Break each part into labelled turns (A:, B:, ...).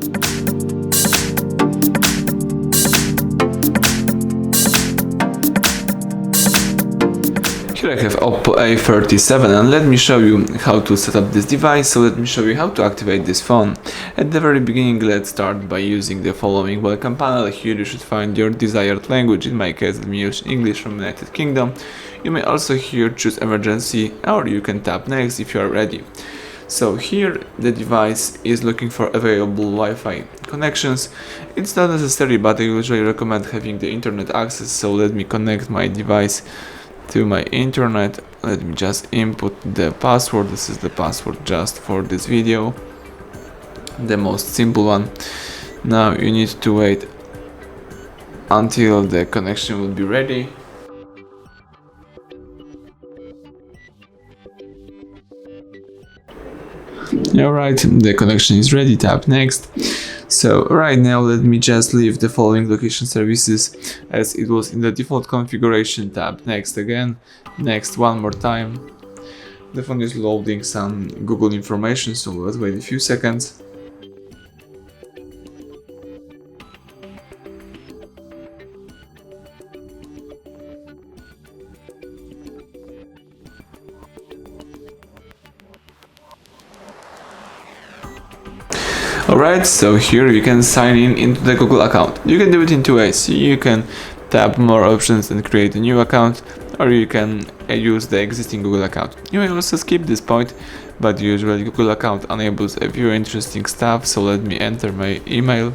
A: Here I have OPPO A37 and let me show you how to set up this device. So let me show you how to activate this phone. At the very beginning, let's start by using the following welcome panel. Here you should find your desired language. In my case, let me use English from United Kingdom. You may also here choose emergency, or you can tap next if you are ready. So here the device is looking for available Wi-Fi connections. It's not necessary, but I usually recommend having the internet access. So let me connect my device to my internet. Let me just input the password. This is the password just for this video, the most simple one. Now you need to wait until the connection will be ready. Alright, the connection is ready. Tap next. So right now let me just leave the following location services as it was in the default configuration. Tap next again, next one more time. The phone is loading some Google information, so let's wait a few seconds. Alright, so here you can sign in into the Google account. You can do it in two ways. You can tap more options and create a new account, or you can use the existing Google account. You may also skip this point, but usually Google account enables a few interesting stuff. So let me enter my email,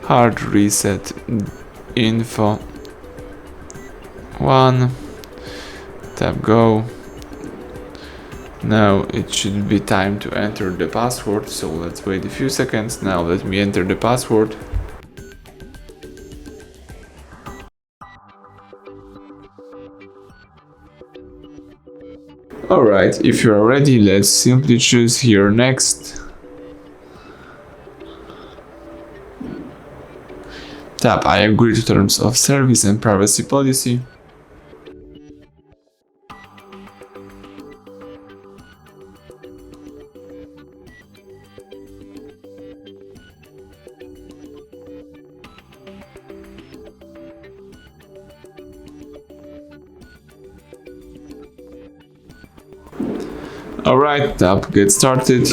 A: HardReset.Info 1, tap go. Now it should be time to enter the password, so let's wait a few seconds. Now let me enter the password. Alright, if you are ready, let's simply choose here next. Tap I agree to terms of service and privacy policy. Alright, tap get started.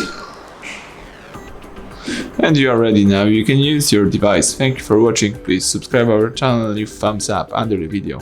A: And you are ready now. You can use your device. Thank you for watching. Please subscribe our channel and leave thumbs up under the video.